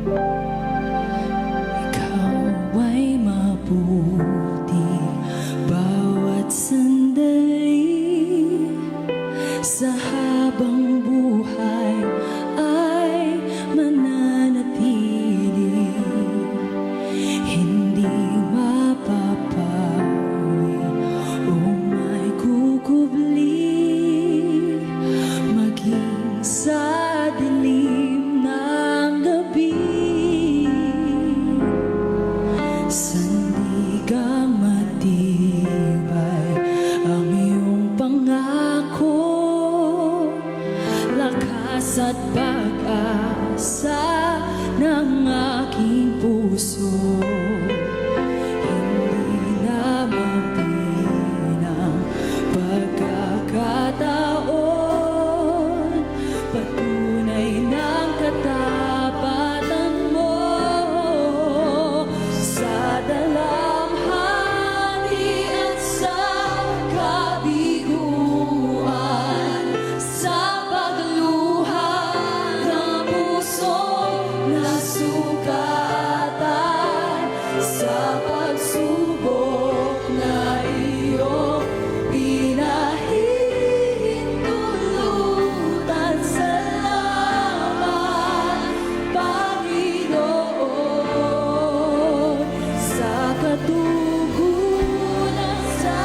Ikaw ay mabuti bawat sandali sa habang buhay ay mananatili, hindi mapapawi o may kukubli maging sa dilim ng gabi. Sandigang matibay ang iyong pangako, lakas at pag-asa ng aking puso. Hindi na mabilang pagkakataon, patunay ng katapatan mo sa dalamhati at sa kabiguan, sa pagluha ng pusong nasugatan, sa pagsubok na iyong pinahihintulutan. Salamat, Panginoon, sa katugunan sa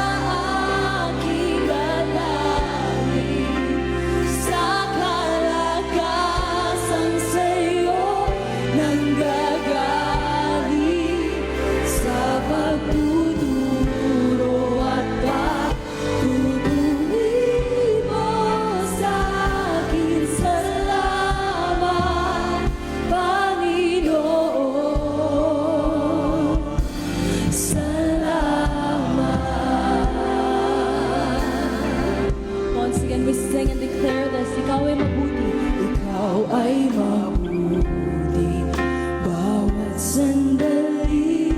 aking dalangin, sa kalakasan sa iyo nanggagaling, sa pagtuturo at pagtuturi mo sa akin. Salamat, Panginoon. Salamat. Once again, we sing and declare this. Ikaw ay mabuti. Ikaw ay mabuti bawat sandali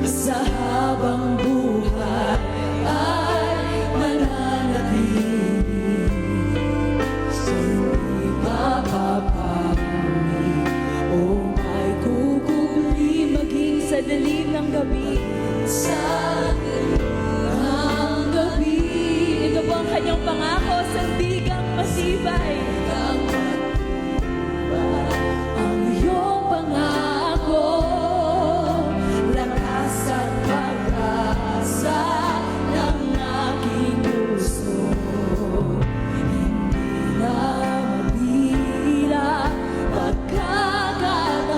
sa habang buhay ay mananatili, hindi mapapawi o may kukubli maging sa dilim ng gabi. Sa dilim ng gabi, ito po ang kanyang pangako, sandigang matibay. Ang iyong pangako, lakas at pag-asa ng aking puso. Hindi na mabilang pagkakataon,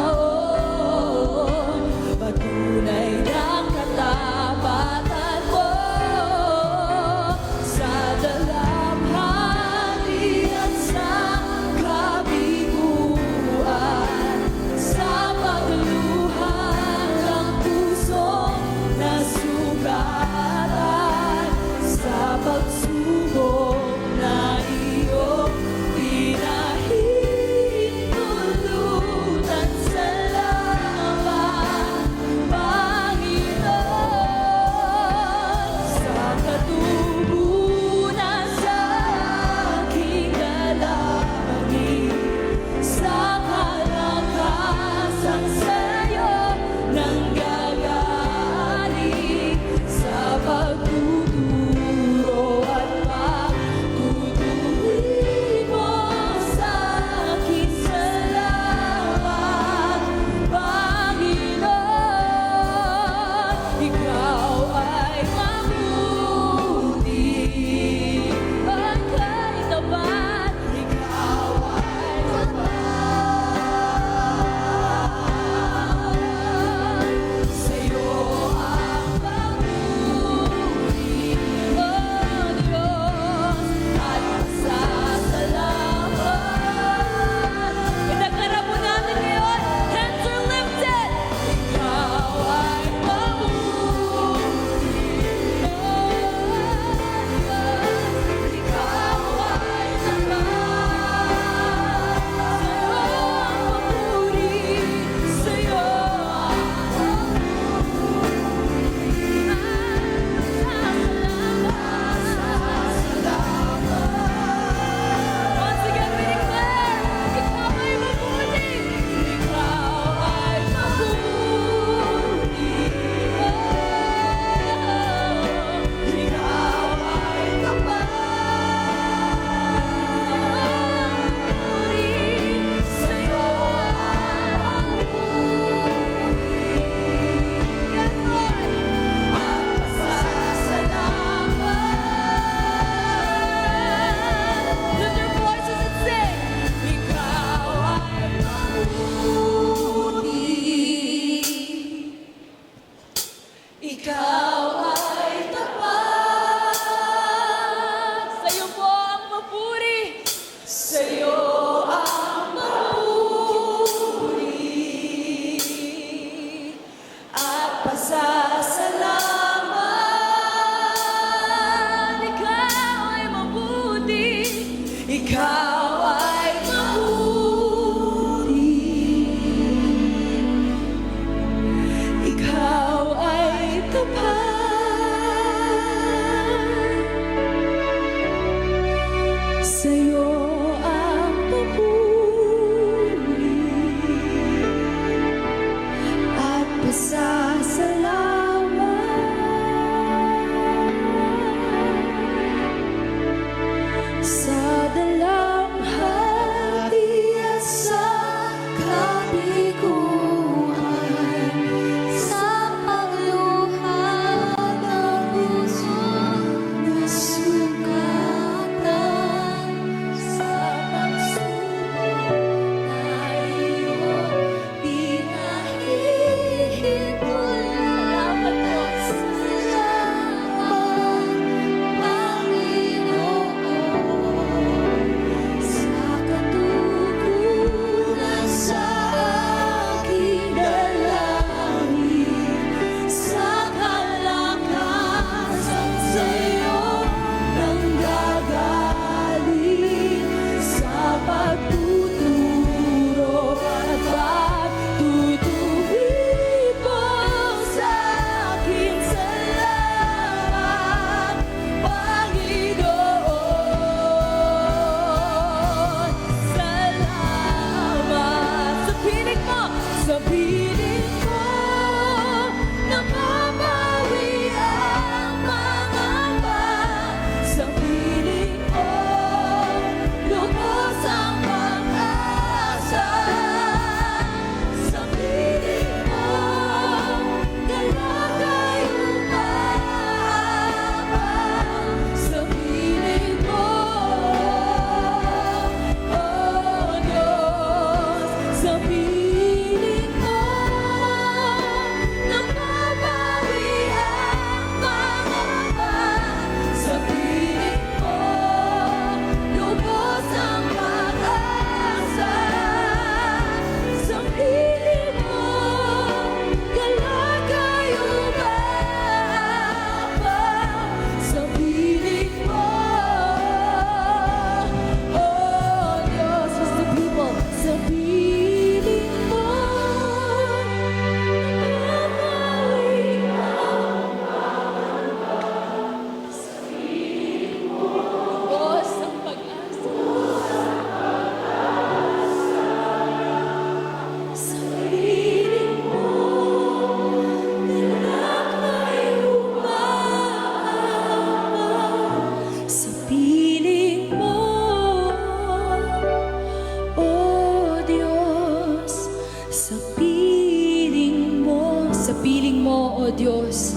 piling mo, O Diyos.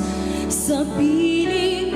Sa piling